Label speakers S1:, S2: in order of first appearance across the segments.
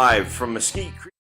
S1: live from Mesquite.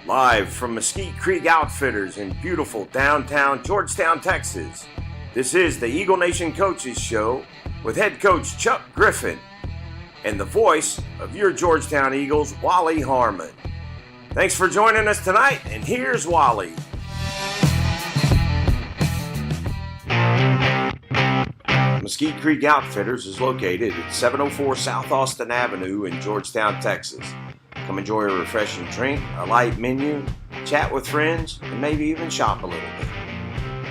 S1: Live from Mesquite Creek Outfitters in beautiful downtown Georgetown, Texas. This is the Eagle Nation Coaches Show with head coach Chuck Griffin and the voice of your Georgetown Eagles, Wally Harmon. Thanks for joining us tonight, and here's Wally. Mesquite Creek Outfitters is located at 704 South Austin Avenue in Georgetown, Texas. Come enjoy a refreshing drink, a light menu, chat with friends, and maybe even shop a little bit.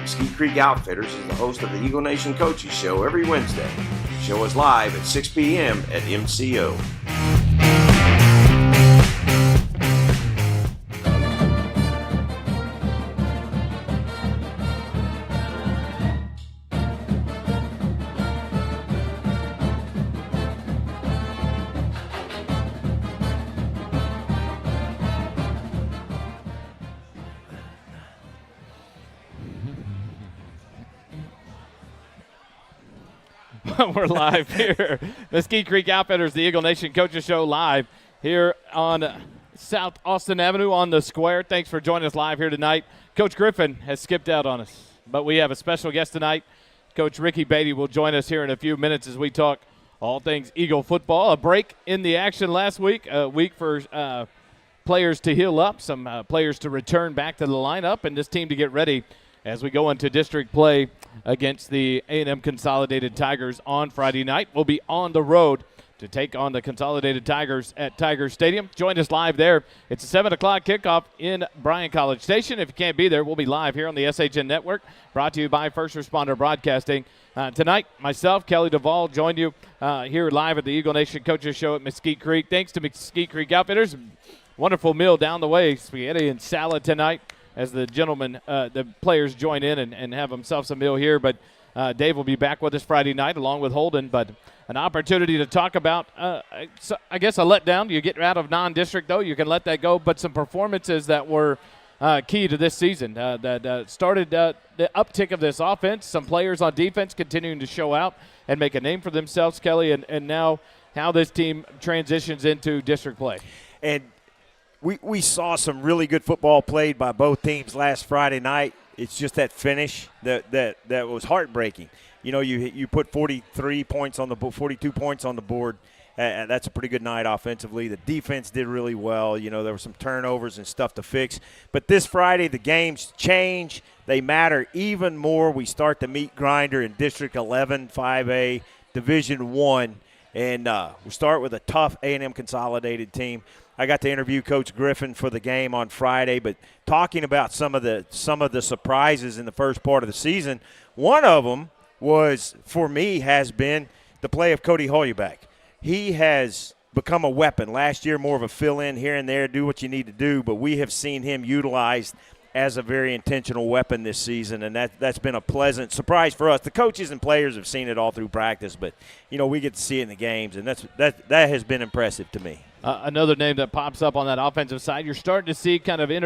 S1: Mesquite Creek Outfitters is the host of the Eagle Nation Coaches Show every Wednesday. The show is live at 6 p.m. at MCO.
S2: We're live here. Mesquite Creek Outfitters, the Eagle Nation Coaches Show, live here on South Austin Avenue on the square. Thanks for joining us live here tonight. Coach Griffin has skipped out on us, but we have a special guest tonight. Coach Ricky Beatty will join us here in a few minutes as we talk all things Eagle football. A break in the action last week, a week for players to heal up, some players to return back to the lineup, and this team to get ready as we go into district play against the A&M Consolidated Tigers on Friday night. We'll be on the road to take on the Consolidated Tigers at Tiger Stadium. Join us live there. It's a 7 o'clock kickoff in Bryan College Station. If you can't be there, we'll be live here on the SHN Network, brought to you by First Responder Broadcasting. Tonight, myself, Kelly Duvall, join you here live at the Eagle Nation Coaches Show at Mesquite Creek. Thanks to Mesquite Creek Outfitters. Wonderful meal down the way, spaghetti and salad tonight, as the gentlemen, the players join in and have themselves a meal here. But Dave will be back with us Friday night along with Holden. But an opportunity to talk about, I guess, a letdown. You get out of non-district, though. You can let that go. But some performances that were key to this season that started the uptick of this offense. Some players on defense continuing to show out and make a name for themselves, Kelly, and now how this team transitions into district play.
S3: And we saw some really good football played by both teams last Friday night. It's just that finish that was heartbreaking. You know, you put 42 points on the board. That's a pretty good night offensively. The defense did really well. You know, there were some turnovers and stuff to fix. But this Friday, the games change. They matter even more. We start to meet Grinder in District 11, 5A, Division I. And we start with a tough A&M Consolidated team. I got to interview Coach Griffin for the game on Friday, but talking about some of the surprises in the first part of the season, one of them was, for me, has been the play of Cody Holyoback. He has become a weapon. Last year, more of a fill-in here and there, do what you need to do, but we have seen him utilized as a very intentional weapon this season, and that's been a pleasant surprise for us. The coaches and players have seen it all through practice, but, you know, we get to see it in the games, and that has been impressive to me.
S2: Another name that pops up on that offensive side, you're starting to see kind of be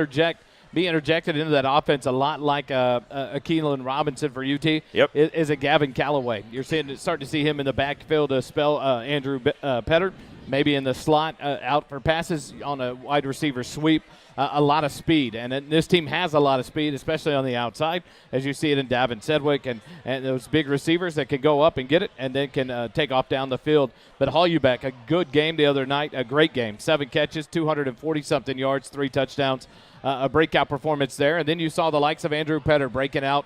S2: interjected into that offense a lot like a Keelan Robinson for UT.
S3: Yep.
S2: Is a Gavin Callaway. You're starting to see him in the backfield to spell Andrew Petter, maybe in the slot out for passes on a wide receiver sweep. A lot of speed, and this team has a lot of speed, especially on the outside, as you see it in Davin Sedgwick and those big receivers that can go up and get it and then can take off down the field. But Holyoback, a good game the other night, a great game. 7 catches, 240-something yards, 3 touchdowns, a breakout performance there. And then you saw the likes of Andrew Petter breaking out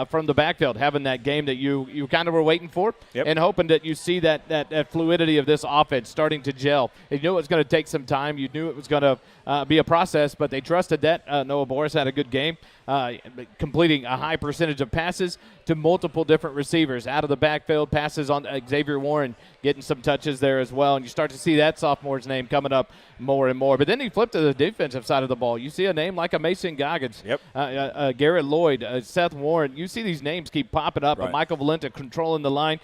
S2: from the backfield, having that game that you kind of were waiting for.
S3: Yep.
S2: And hoping that you see that fluidity of this offense starting to gel. You knew it was going to take some time. You knew it was going to be a process, but they trusted that. Noah Boris had a good game, completing a high percentage of passes to multiple different receivers out of the backfield, passes on Xavier Warren, getting some touches there as well. And you start to see that sophomore's name coming up more and more. But then you flip to the defensive side of the ball. You see a name like a Mason Goggins, Garrett Lloyd, Seth Warren. You see these names keep popping up.
S3: Right.
S2: Michael Valenta controlling the line.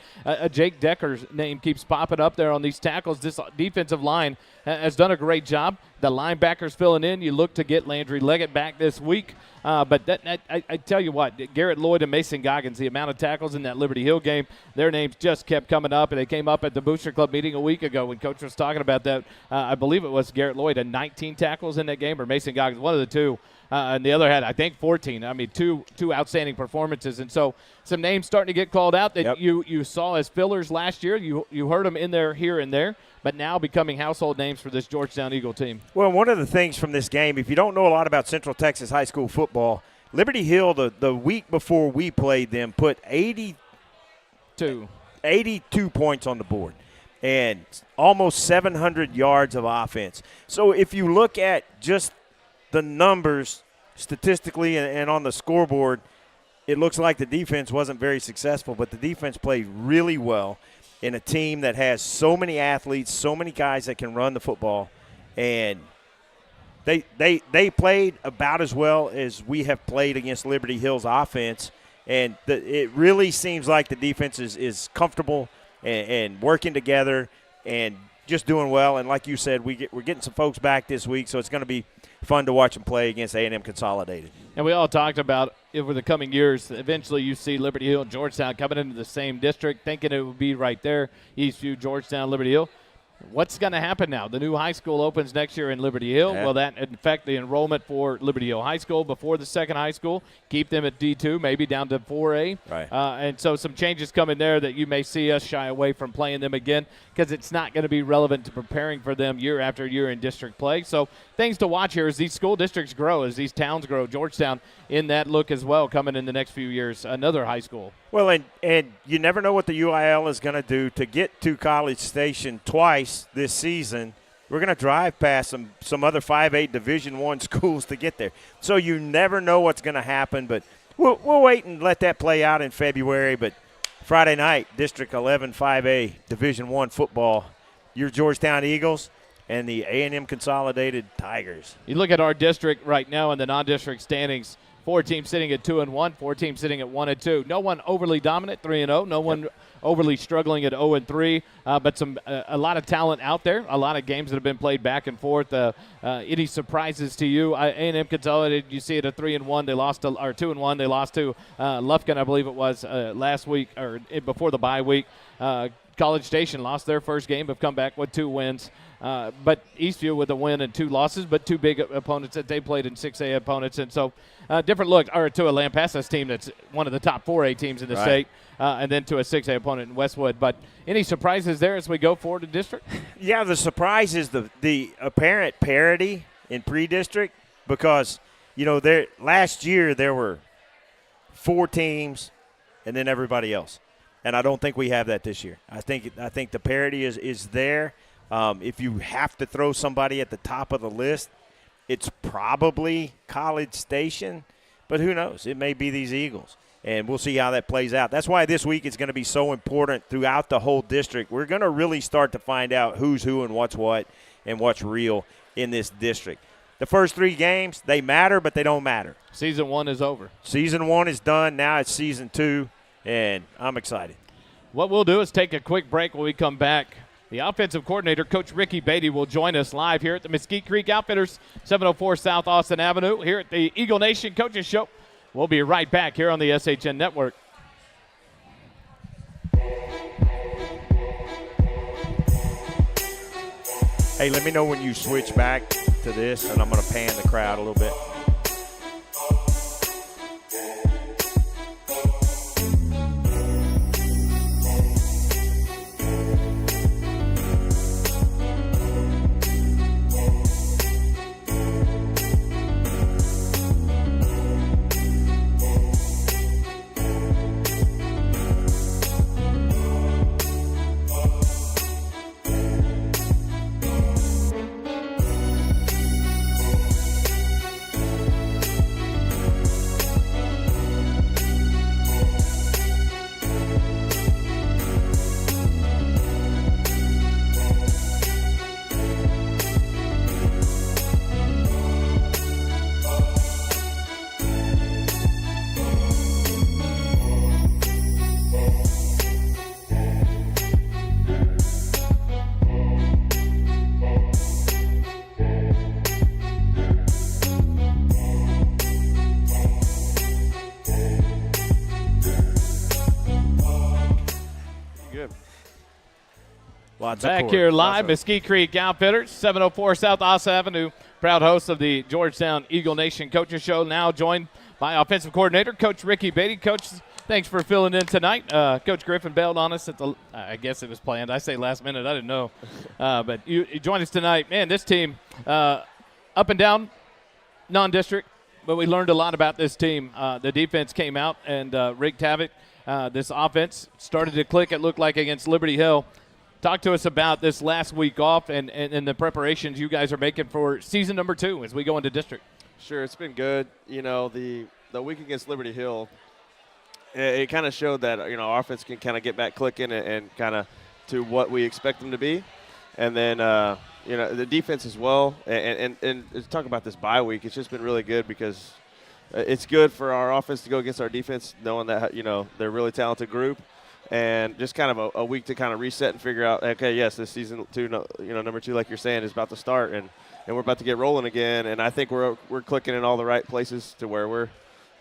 S2: Jake Decker's name keeps popping up there on these tackles. This defensive line has done a great job. The linebackers filling in. You look to get Landry Leggett back this week. But I tell you what, Garrett Lloyd and Mason Goggins, the amount of tackles in that Liberty Hill game, their names just kept coming up, and they came up at the Booster Club meeting a week ago when Coach was talking about that. I believe it was Garrett Lloyd had 19 tackles in that game, or Mason Goggins, one of the two. And the other had, I think, 14. I mean, two outstanding performances. And so some names starting to get called out that you saw as fillers last year. You heard them in there here and there, but now becoming household names for this Georgetown Eagle team.
S3: Well, one of the things from this game, if you don't know a lot about Central Texas high school football, Liberty Hill, the week before we played them, put 82 points on the board and almost 700 yards of offense. So if you look at just the numbers statistically and on the scoreboard, it looks like the defense wasn't very successful, but the defense played really well in a team that has so many athletes, so many guys that can run the football, and they played about as well as we have played against Liberty Hill's offense, and it really seems like the defense is comfortable and working together and just doing well. And like you said, we're getting some folks back this week, so it's going to be fun to watch them play against A&M Consolidated.
S2: And we all talked about over the coming years, eventually you see Liberty Hill and Georgetown coming into the same district, thinking it would be right there, Eastview, Georgetown, Liberty Hill. What's going to happen now? The new high school opens next year in Liberty Hill.
S3: Yeah.
S2: Will that affect the enrollment for Liberty Hill High School before the second high school? Keep them at D2, maybe down to 4A.
S3: Right.
S2: And so some changes come in there that you may see us shy away from playing them again because it's not going to be relevant to preparing for them year after year in district play. So things to watch here as these school districts grow, as these towns grow. Georgetown in that look as well coming in the next few years, another high school.
S3: Well, and you never know what the UIL is going to do. To get to College Station twice this season, we're going to drive past some other 5A Division I schools to get there. So you never know what's going to happen, but we'll wait and let that play out in February. But Friday night, District 11 5A Division I football, your Georgetown Eagles and the A&M Consolidated Tigers.
S2: You look at our district right now in the non-district standings. 4 teams sitting at 2-1, 4 teams sitting at 1-2. No one overly dominant, 3-0. No one overly struggling at 0-3. But a lot of talent out there. A lot of games that have been played back and forth. Any surprises to you? A&M Consolidated, you see it at 3-1. They lost to, or 2-1. They lost to Lufkin, I believe it was last week or before the bye week. College Station lost their first game, have come back with 2 wins. But Eastview with a win and 2 losses, but 2 big opponents that they played in 6A opponents. And so different look, or to a Lampasas team that's one of the top 4A teams in the state, and then to a 6A opponent in Westwood. But any surprises there as we go forward to district?
S3: Yeah, the surprise is the apparent parity in pre-district because, last year there were 4 teams and then everybody else. And I don't think we have that this year. I think the parity is there. If you have to throw somebody at the top of the list, it's probably College Station, but who knows? It may be these Eagles, and we'll see how that plays out. That's why this week is going to be so important throughout the whole district. We're going to really start to find out who's who and what's what and what's real in this district. The first 3 games, they matter, but they don't matter.
S2: Season 1 is over.
S3: Season 1 is done. Now it's Season 2, and I'm excited.
S2: What we'll do is take a quick break when we come back. The offensive coordinator, Coach Ricky Beatty, will join us live here at the Mesquite Creek Outfitters, 704 South Austin Avenue, here at the Eagle Nation Coaches Show. We'll be right back here on the SHN Network.
S3: Hey, let me know when you switch back to this, and I'm going to pan the crowd a little bit. Lots
S2: Back
S3: of
S2: here
S3: court.
S2: live, Mesquite Creek Outfitters, 704 South Oss Avenue. Proud host of the Georgetown Eagle Nation Coaches Show, now joined by offensive coordinator, Coach Ricky Beatty. Coach, thanks for filling in tonight. Coach Griffin bailed on us at the – I guess it was planned. I say last minute. I didn't know. But you joined us tonight. Man, this team, up and down, non-district, but we learned a lot about this team. The defense came out and wreaked havoc. This offense started to click, it looked like, against Liberty Hill. Talk to us about this last week off and the preparations you guys are making for season number 2 as we go into district.
S4: Sure, it's been good. You know, the week against Liberty Hill, it kind of showed that, you know, our offense can kind of get back clicking and kind of to what we expect them to be. And then, you know, the defense as well. And talk about this bye week, it's just been really good because it's good for our offense to go against our defense, knowing that, you know, they're a really talented group. And just kind of a week to kind of reset and figure out, okay, yes, this season 2, you know, number 2, like you're saying, is about to start, and we're about to get rolling again. And I think we're clicking in all the right places to where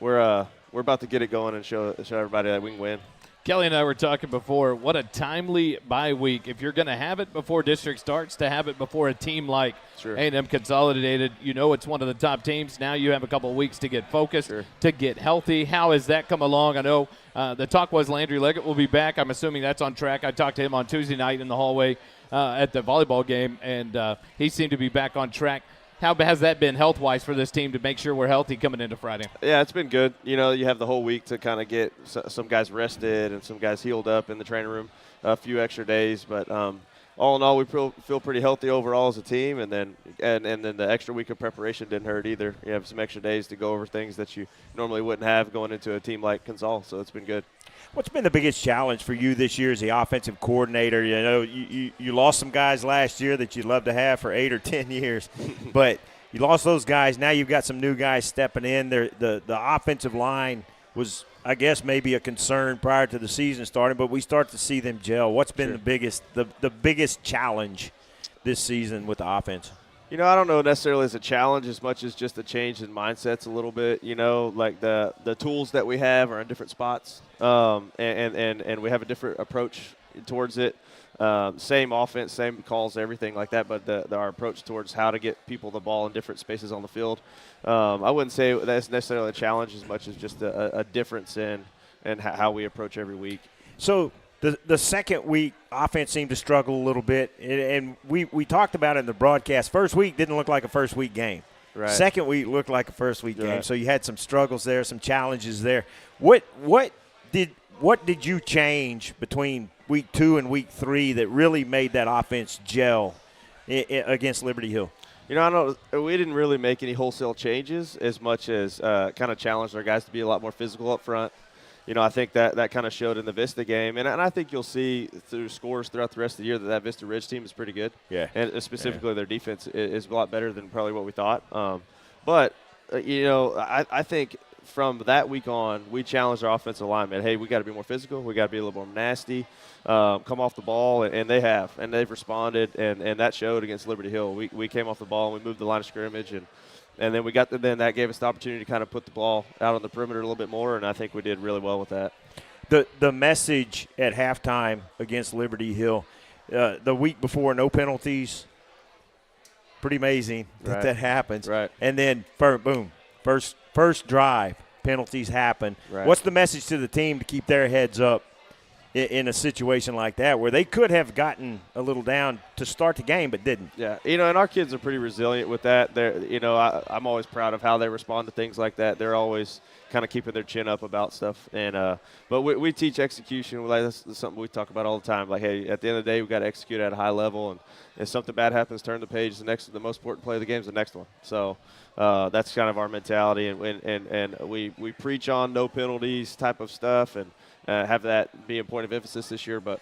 S4: we're about to get it going and show everybody that we can win.
S2: Kelly and I were talking before, what a timely bye week. If you're going to have it before district starts, to have it before a team like A&M Consolidated, you know it's one of the top teams. Now you have a couple of weeks to get focused, to get healthy. How has that come along? I know the talk was Landry Leggett will be back. I'm assuming that's on track. I talked to him on Tuesday night in the hallway at the volleyball game, and he seemed to be back on track. How has that been health-wise for this team to make sure we're healthy coming into Friday?
S4: Yeah, it's been good. You know, you have the whole week to kind of get some guys rested and some guys healed up in the training room, a few extra days. But all in all, we feel pretty healthy overall as a team. And then the extra week of preparation didn't hurt either. You have some extra days to go over things that you normally wouldn't have going into a team like Consol. So it's been good.
S3: What's been the biggest challenge for you this year as the offensive coordinator? You know, you lost some guys last year that you'd love to have for 8 or 10 years, but you lost those guys. Now you've got some new guys stepping in. The offensive line was, I guess, maybe a concern prior to the season starting, but we start to see them gel. What's been the biggest challenge this season with the offense?
S4: You know, I don't know necessarily as a challenge as much as just a change in mindsets a little bit. You know, like the tools that we have are in different spots, and we have a different approach towards it. Same offense, same calls, everything like that, but our approach towards how to get people the ball in different spaces on the field. I wouldn't say that's necessarily a challenge as much as just a difference in how we approach every week.
S3: So the second week, offense seemed to struggle a little bit, and we talked about it in the broadcast. First week didn't look like a first week game.
S4: Right.
S3: Second week looked like a first week game, so you had some struggles there, some challenges there. What did you change between week 2 and week 3 that really made that offense gel against Liberty Hill?
S4: You know, we didn't really make any wholesale changes as much as kind of challenged our guys to be a lot more physical up front. You know, I think that kind of showed in the Vista game. And I think you'll see through scores throughout the rest of the year that Vista Ridge team is pretty good. Yeah. And specifically their defense is a lot better than probably what we thought. But, you know, I think from that week on, we challenged our offensive linemen. Hey, we got to be more physical. We got to be a little more nasty, come off the ball, and they have. And they've responded, and that showed against Liberty Hill. We came off the ball, and we moved the line of scrimmage, and then then that gave us the opportunity to kind of put the ball out on the perimeter a little bit more, and I think we did really well with that.
S3: The message at halftime against Liberty Hill, the week before, no penalties, pretty amazing that happens.
S4: Right.
S3: And then, boom, first drive, penalties happen.
S4: Right.
S3: What's the message to the team to keep their heads up in a situation like that where they could have gotten a little down to start the game but didn't?
S4: Yeah, you know, and our kids are pretty resilient with that. You know, I'm always proud of how they respond to things like that. They're always kind of keeping their chin up about stuff. And but we teach execution. That's something we talk about all the time. Like, hey, at the end of the day, we've got to execute at a high level. And if something bad happens, turn the page. The most important play of the game is the next one. So that's kind of our mentality. And we preach on no penalties type of stuff and have that be a point of emphasis this year. But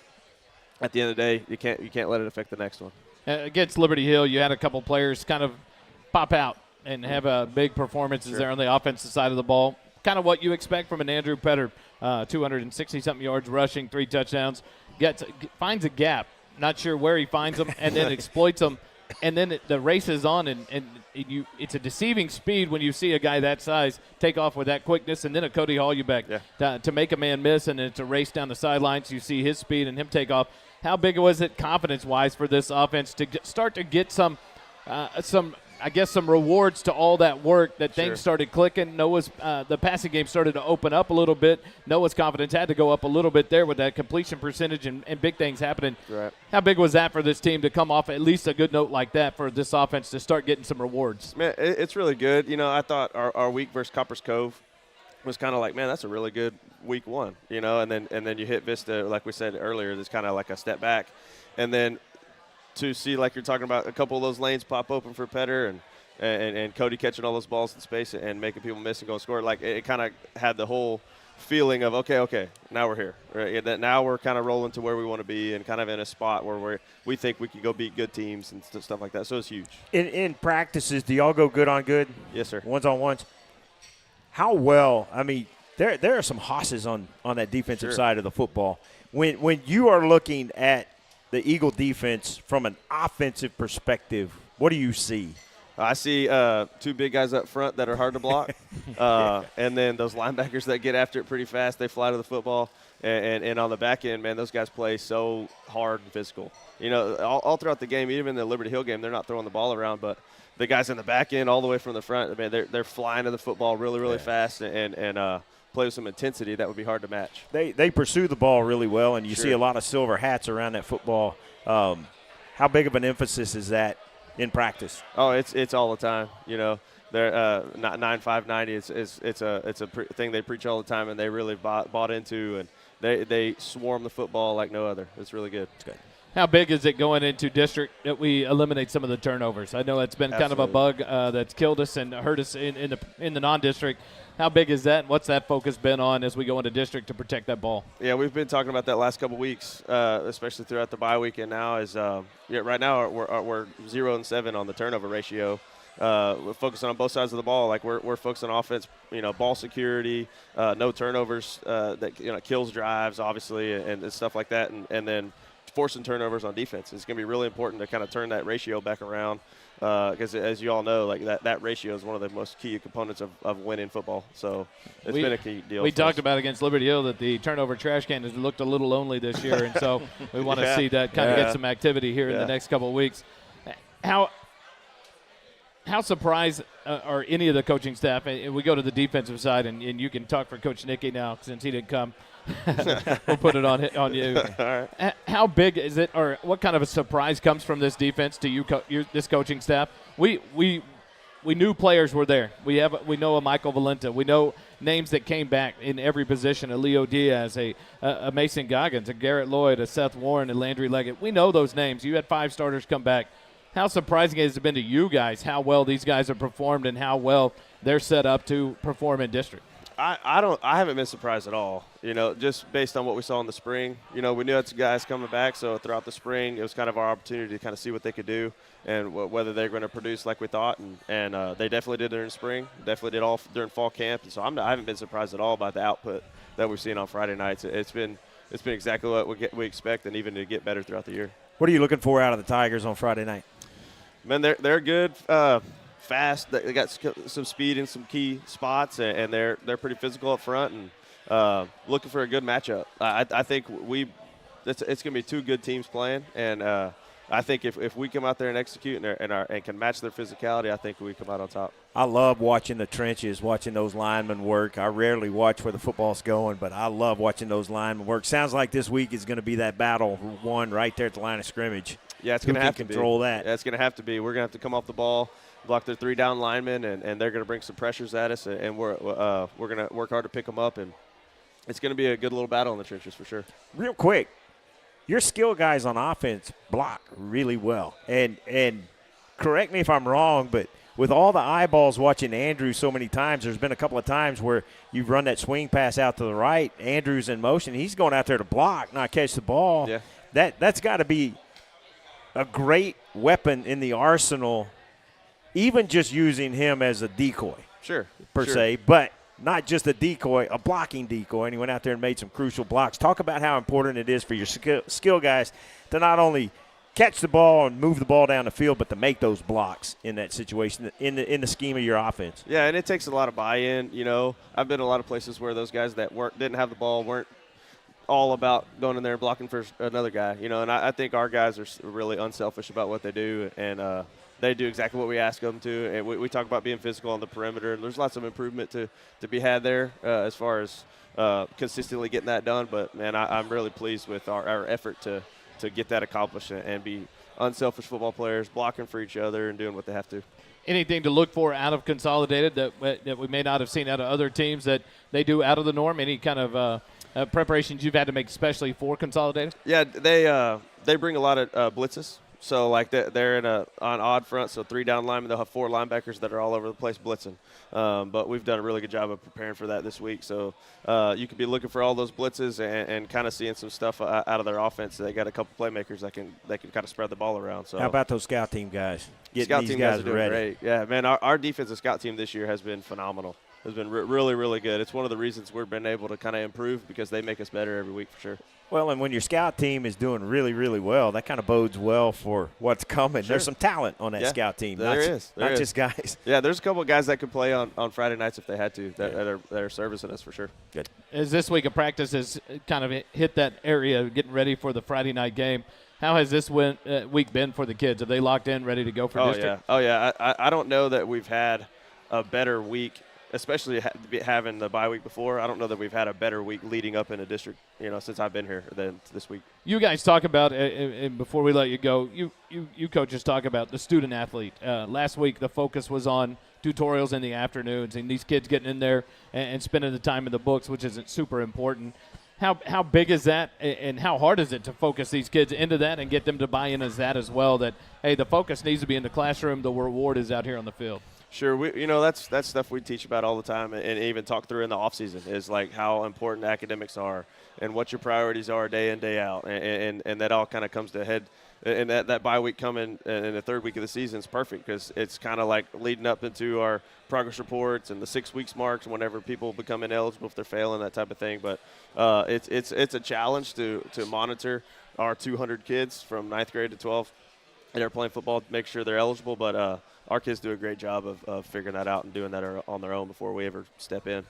S4: at the end of the day, you can't let it affect the next one.
S2: Against Liberty Hill, you had a couple players kind of pop out and have big performances there on the offensive side of the ball. Kind of what you expect from an Andrew Petter, 260-something yards rushing, 3 touchdowns. Finds a gap. Not sure where he finds them, and then exploits them. And then the race is on, and it's a deceiving speed when you see a guy that size take off with that quickness, and then a Cody Hallback to make a man miss, and it's a race down the sidelines. You see his speed and him take off. How big was it confidence-wise for this offense to start to get some rewards to all that work, that things started clicking? Noah's the passing game started to open up a little bit. Noah's confidence had to go up a little bit there with that completion percentage and big things happening.
S4: Right.
S2: How big was that for this team to come off at least a good note like that for this offense to start getting some rewards?
S4: Man, it's really good. You know, I thought our week versus Coppers Cove was kind of like, man, that's a really good week one, you know, and then you hit Vista, like we said earlier, that's kind of like a step back. And then to see, like you're talking about, a couple of those lanes pop open for Petter and Cody catching all those balls in space and making people miss and go score, like it kind of had the whole feeling of, okay, now we're here. Right? That now we're kind of rolling to where we want to be and kind of in a spot where we think we can go beat good teams and stuff like that. So it's huge.
S3: In practices, do y'all go good on good?
S4: Yes, sir.
S3: Ones-on-ones? How well, I mean, there are some hosses on that defensive side of the football. When you are looking at the Eagle defense from an offensive perspective, what do you see?
S4: I see two big guys up front that are hard to block, and then those linebackers that get after it pretty fast. They fly to the football, and on the back end, man, those guys play so hard and physical. You know, all throughout the game, even in the Liberty Hill game, they're not throwing the ball around, but the guys in the back end all the way from the front, man, they're flying to the football really fast and play with some intensity that would be hard to match.
S3: They pursue the ball really well, and you see a lot of silver hats around that football. How big of an emphasis is that in practice?
S4: Oh, it's all the time. You know, they're 9-5-90. It's a thing they preach all the time, and they really bought into, and they swarm the football like no other. It's really good. It's good.
S2: How big is it going into district that we eliminate some of the turnovers? I know it's been kind of a bug that's killed us and hurt us in the non-district. How big is that, and what's that focus been on as we go into district to protect that ball?
S4: Yeah, we've been talking about that last couple of weeks, especially throughout the bye week, and now right now we're 0-7 on the turnover ratio. We're focusing on both sides of the ball. Like we're focusing on offense, you know, ball security, no turnovers that kills drives, obviously, and stuff like that, and then forcing turnovers on defense. It's going to be really important to kind of turn that ratio back around because, as you all know, like that ratio is one of the most key components of winning football. So it's been a key deal.
S2: We talked about against Liberty Hill that the turnover trash can has looked a little lonely this year, and so we want to see that kind of get some activity here in the next couple of weeks. How surprised are any of the coaching staff? And we go to the defensive side, and you can talk for Coach Nicky now since he didn't come. We'll put it on you.
S4: All right. How
S2: big is it, or what kind of a surprise comes from this defense to you, this coaching staff? We knew players were there. We know a Michael Valenta. We know names that came back in every position: a Leo Diaz, a Mason Goggins, a Garrett Lloyd, a Seth Warren, and Landry Leggett. We know those names. You had 5 starters come back. How surprising has it been to you guys how well these guys have performed and how well they're set up to perform in district?
S4: I haven't been surprised at all, you know, just based on what we saw in the spring. You know, we knew that's guys coming back, so throughout the spring it was kind of our opportunity to kind of see what they could do and whether they're going to produce like we thought, and they definitely did during spring, definitely did all during fall camp, and so I haven't been surprised at all by the output that we've seen on Friday nights. It's been exactly what we expect, and even to get better throughout the year.
S3: What are you looking for out of the Tigers on Friday night?
S4: Man, they're good. Fast. They got some speed in some key spots, and they're pretty physical up front, and looking for a good matchup. I think it's going to be 2 good teams playing, and I think if we come out there and execute and can match their physicality, I think we come out on top.
S3: I love watching the trenches, watching those linemen work. I rarely watch where the football's going, but I love watching those linemen work. Sounds like this week is going to be that battle one right there at the line of scrimmage.
S4: Yeah, it's going to have to
S3: control that.
S4: Yeah, it's going to have to be. We're going to have to come off the ball, block their 3 down linemen, and they're going to bring some pressures at us, and we're going to work hard to pick them up, and it's going to be a good little battle in the trenches for sure.
S3: Real quick, your skill guys on offense block really well, and correct me if I'm wrong, but with all the eyeballs watching Andrews so many times, there's been a couple of times where you've run that swing pass out to the right, Andrews in motion, he's going out there to block, not catch the ball.
S4: Yeah.
S3: That's got to be a great weapon in the arsenal, even just using him as a decoy.
S4: Sure.
S3: Per se, but not just a decoy, a blocking decoy, and he went out there and made some crucial blocks. Talk about how important it is for your skill guys to not only catch the ball and move the ball down the field, but to make those blocks in that situation, in the scheme of your offense.
S4: Yeah, and it takes a lot of buy-in. You know, I've been in a lot of places where those guys that didn't have the ball weren't all about going in there and blocking for another guy, you know. And I think our guys are really unselfish about what they do, and they do exactly what we ask them to. And we talk about being physical on the perimeter, and there's lots of improvement to be had there as far as consistently getting that done. But, man, I'm really pleased with our effort to get that accomplished and be unselfish football players, blocking for each other and doing what they have to.
S2: Anything to look for out of Consolidated that we may not have seen out of other teams that they do out of the norm? Any kind of preparations you've had to make especially for Consolidated?
S4: Yeah, they bring a lot of blitzes. So, like, they're on odd front, so 3 down linemen. They'll have 4 linebackers that are all over the place blitzing. But we've done a really good job of preparing for that this week. So, you could be looking for all those blitzes and kind of seeing some stuff out of their offense. They got a couple playmakers that can kind of spread the ball around. So,
S3: how about those scout team guys?
S4: Scout
S3: these
S4: team
S3: guys
S4: are doing
S3: ready.
S4: great. Yeah, man, our defensive scout team this year has been phenomenal. It's been really, really good. It's one of the reasons we've been able to kind of improve because they make us better every week for sure.
S3: Well, and when your scout team is doing really, really well, that kind of bodes well for what's coming.
S4: Sure.
S3: There's some talent on that scout team.
S4: There is.
S3: Not just guys.
S4: Yeah, there's a couple of guys that could play on Friday nights if they had to that are servicing us for sure.
S3: Good.
S2: As this week of practice has kind of hit that area, getting ready for the Friday night game, how has this week been for the kids? Have they locked in, ready to go for district?
S4: Oh, yeah. I don't know that we've had a better week, especially having the bye week before. I don't know that we've had a better week leading up in a district, since I've been here than this week.
S2: You guys talk about, and before we let you go, you coaches talk about the student athlete. Last week the focus was on tutorials in the afternoons and these kids getting in there and spending the time in the books, which is super important. How big is that, and how hard is it to focus these kids into that and get them to buy in as that as well, that, hey, the focus needs to be in the classroom, the reward is out here on the field?
S4: Sure, that's stuff we teach about all the time and even talk through in the off season is like how important academics are and what your priorities are day in, day out, and that all kind of comes to head. And that bye week coming in the third week of the season is perfect because it's kind of like leading up into our progress reports and the 6 weeks marks whenever people become ineligible if they're failing, that type of thing. But it's a challenge to monitor our 200 kids from 9th grade to 12th and they're playing football to make sure they're eligible. But our kids do a great job of figuring that out and doing that on their own before we ever step in.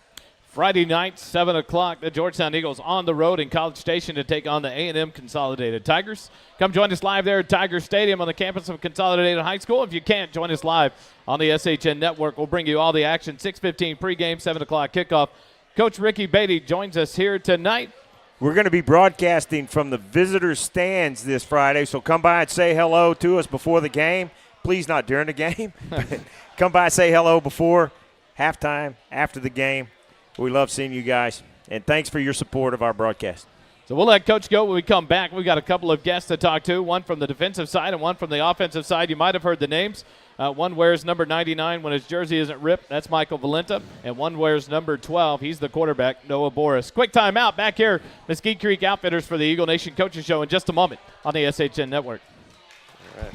S2: Friday night, 7 o'clock, the Georgetown Eagles on the road in College Station to take on the A&M Consolidated Tigers. Come join us live there at Tiger Stadium on the campus of Consolidated High School. If you can't, join us live on the SHN Network. We'll bring you all the action, 6:15 pregame, 7 o'clock kickoff. Coach Ricky Beatty joins us here tonight.
S3: We're going to be broadcasting from the visitor stands this Friday, so come by and say hello to us before the game. Please not during the game. Come by and say hello before halftime, after the game. We love seeing you guys, and thanks for your support of our broadcast.
S2: So we'll let Coach go when we come back. We've got a couple of guests to talk to, one from the defensive side and one from the offensive side. You might have heard the names. One wears number 99 when his jersey isn't ripped. That's Michael Valenta. And one wears number 12. He's the quarterback, Noah Boris. Quick timeout back here. Mesquite Creek Outfitters for the Eagle Nation Coaches Show in just a moment on the SHN Network.
S4: All right.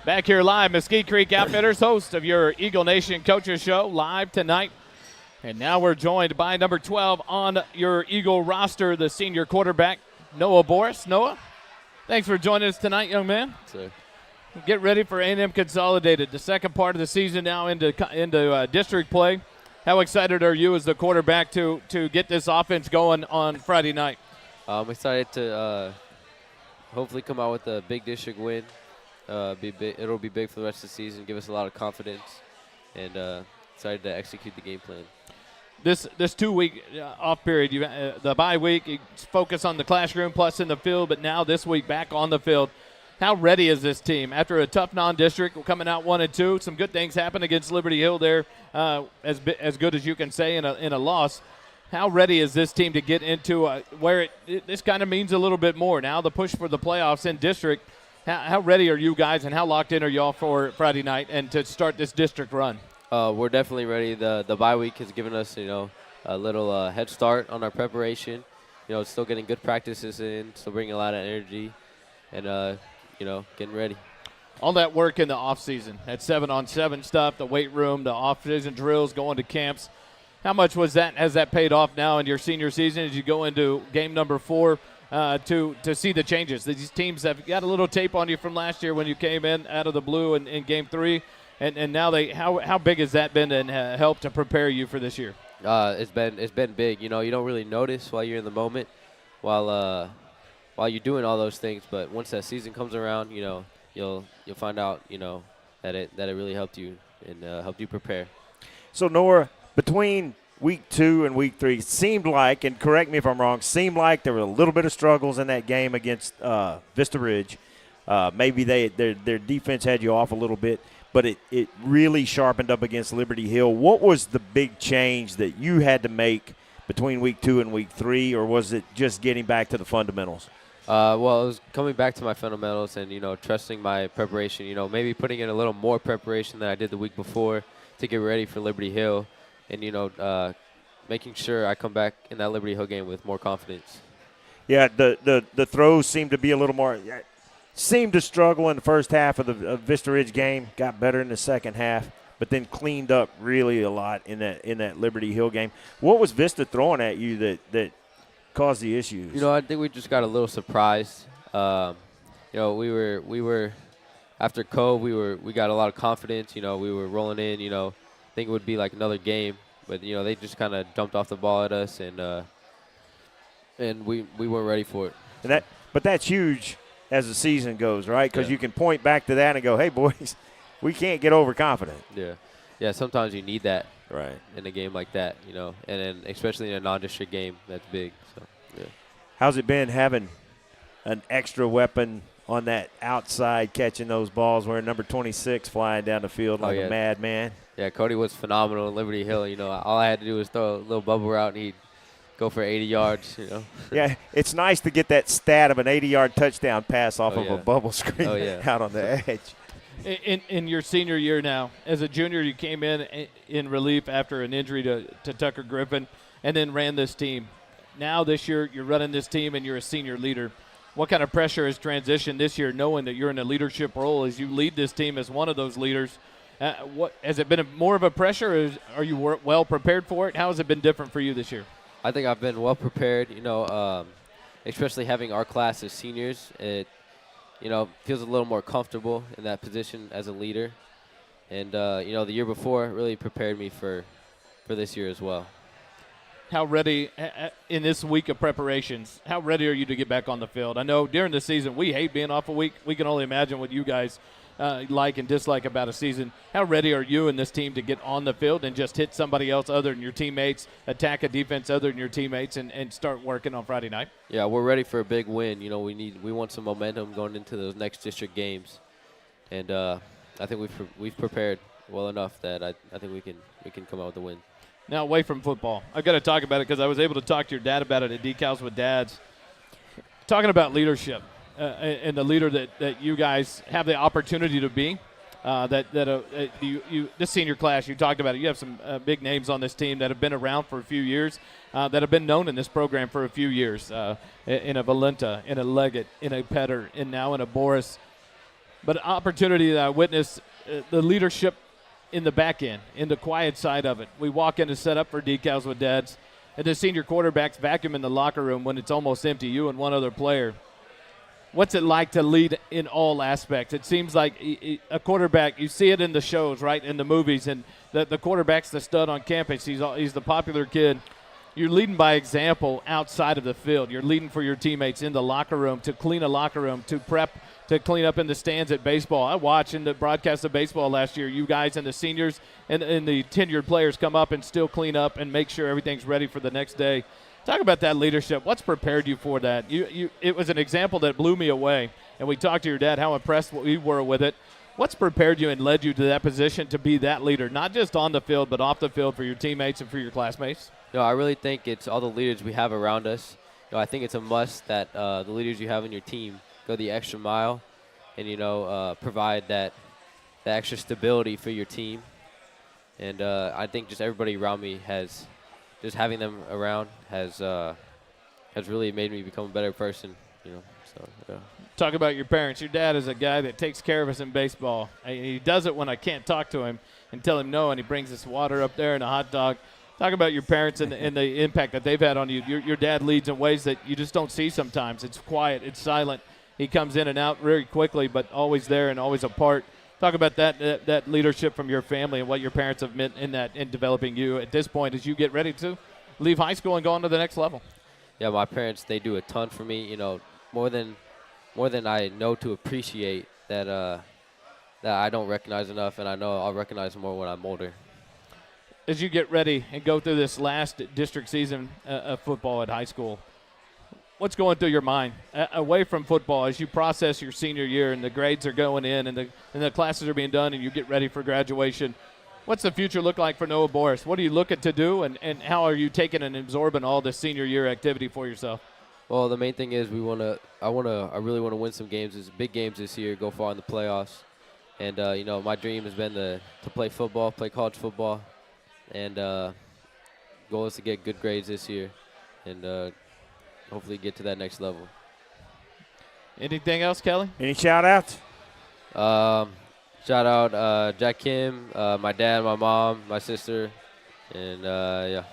S2: Back here live, Mesquite Creek Outfitters, host of your Eagle Nation Coaches Show, live tonight. And now we're joined by number 12 on your Eagle roster, the senior quarterback, Noah Boris. Noah, Thanks for joining us tonight, young man.
S5: Sir.
S2: Get ready for A&M Consolidated, the second part of the season now into district play. How excited are you as the quarterback to get this offense going on Friday night?
S5: I'm excited to hopefully come out with a big district win. It'll be big for the rest of the season, give us a lot of confidence, and excited to execute the game plan.
S2: This 2-week off period, the bye week, you focus on the classroom plus in the field, but now this week back on the field. How ready is this team after a tough non-district, coming out 1-2? Some good things happened against Liberty Hill there, as good as you can say in a loss. How ready is this team to get into where this kind of means a little bit more now? The push for the playoffs in district. How ready are you guys, and how locked in are y'all for Friday night and to start this district run?
S5: We're definitely ready. The bye week has given us, a little head start on our preparation. Still getting good practices in, still bringing a lot of energy, and getting ready.
S2: All that work in the off season, that 7-on-7 stuff, the weight room, the off season drills, going to camps. How much has that paid off now in your senior season as you go into game number 4 to see the changes? These teams have got a little tape on you from last year when you came in out of the blue in game 3. And now how big has that been and helped to prepare you for this year?
S5: It's been big. You don't really notice while you're in the moment, while you're doing all those things. But once that season comes around, you'll find out that it really helped you and helped you prepare.
S3: So Nora, between week 2 and week 3, it seemed like, and correct me if I'm wrong, seemed like there were a little bit of struggles in that game against Vista Ridge. Maybe their defense had you off a little bit. But it really sharpened up against Liberty Hill. What was the big change that you had to make between week 2 and week 3, or was it just getting back to the fundamentals?
S5: Well, it was coming back to my fundamentals and, trusting my preparation, maybe putting in a little more preparation than I did the week before to get ready for Liberty Hill and, making sure I come back in that Liberty Hill game with more confidence.
S3: Yeah, the throws seemed to be a little more – seemed to struggle in the first half of the Vista Ridge game, got better in the second half, but then cleaned up really a lot in that Liberty Hill game. What was Vista throwing at you that caused the issues?
S5: I think we just got a little surprised. We were after Cove, we got a lot of confidence. We were rolling in. I think it would be like another game, but they just kind of dumped off the ball at us, and we weren't ready for it.
S3: But that's huge as the season goes, right? Because you can point back to that and go, hey, boys, we can't get overconfident.
S5: Yeah, sometimes you need that
S3: right
S5: in a game like that, and then especially in a non-district game, that's big. So, yeah.
S3: How's it been having an extra weapon on that outside catching those balls, wearing number 26 flying down the field like a madman?
S5: Yeah, Cody was phenomenal in Liberty Hill. All I had to do was throw a little bubble route, and he'd go for 80 yards,
S3: Yeah, it's nice to get that stat of an 80-yard touchdown pass off of a bubble screen out on the edge.
S2: In your senior year now, as a junior, you came in relief after an injury to Tucker Griffin and then ran this team. Now this year you're running this team and you're a senior leader. What kind of pressure has transitioned this year knowing that you're in a leadership role as you lead this team as one of those leaders? What has it been more of a pressure, or are you well prepared for it? How has it been different for you this year?
S5: I think I've been well prepared, especially having our class as seniors. It, feels a little more comfortable in that position as a leader. And, the year before really prepared me for this year as well.
S2: How ready, in this week of preparations, how ready are you to get back on the field? I know during the season we hate being off a week. We can only imagine what you guys like and dislike about a season. How ready are you and this team to get on the field and just hit somebody else other than your teammates, attack a defense other than your teammates, and start working on Friday night? Yeah,
S5: we're ready for a big win. We want some momentum going into those next district games, and I think we've prepared well enough that I think we can come out with a win.
S2: Now, away from football, I've got to talk about it because I was able to talk to your dad about it at Decals with Dads. Talking about leadership. And the leader that you guys have the opportunity to be, this senior class, you talked about it. You have some big names on this team that have been around for a few years, that have been known in this program for a few years, in a Valenta, in a Leggett, in a Petter, and now in a Boris. But an opportunity that I witnessed, the leadership in the back end, in the quiet side of it. We walk in to set up for Decals with Dads, and the senior quarterbacks vacuum in the locker room when it's almost empty, you and one other player. what's it like to lead in all aspects? It seems like a quarterback, you see it in the shows, right, in the movies, and the quarterback's the stud on campus. He's the popular kid. You're leading by example outside of the field. You're leading for your teammates in the locker room, to clean a locker room, to prep, to clean up in the stands at baseball. I watched in the broadcast of baseball last year, you guys and the seniors and the tenured players come up and still clean up and make sure everything's ready for the next day. Talk about that leadership. What's prepared you for that? It was an example that blew me away, and we talked to your dad how impressed we were with it. What's prepared you and led you to that position to be that leader, not just on the field but off the field for your teammates and for your classmates?
S5: I really think it's all the leaders we have around us. I think it's a must that the leaders you have in your team go the extra mile and, provide that extra stability for your team. And I think just everybody around me just having them around has really made me become a better person, So, yeah.
S2: Talk about your parents. Your dad is a guy that takes care of us in baseball. He does it when I can't talk to him and tell him no, and he brings us water up there and a hot dog. Talk about your parents and the impact that they've had on you. Your dad leads in ways that you just don't see sometimes. It's quiet. It's silent. He comes in and out very quickly, but always there and always a part. Talk about that leadership from your family and what your parents have meant in developing you at this point as you get ready to leave high school and go on to the next level.
S5: Yeah, my parents, they do a ton for me, more than I know to appreciate that I don't recognize enough, and I know I'll recognize more when I'm older.
S2: As you get ready and go through this last district season of football at high school, what's going through your mind away from football as you process your senior year and the grades are going in and the classes are being done and you get ready for graduation? What's the future look like for Noah Boris? What are you looking to do, and how are you taking and absorbing all the senior year activity for yourself?
S5: Well, the main thing is I really want to win some games, big games this year, go far in the playoffs. And, my dream has been to play football, play college football. And goal is to get good grades this year and hopefully get to that next level.
S2: Anything else, Kelly?
S3: Any shout-outs?
S5: Shout out Jack Kim, my dad, my mom, my sister, and, yeah.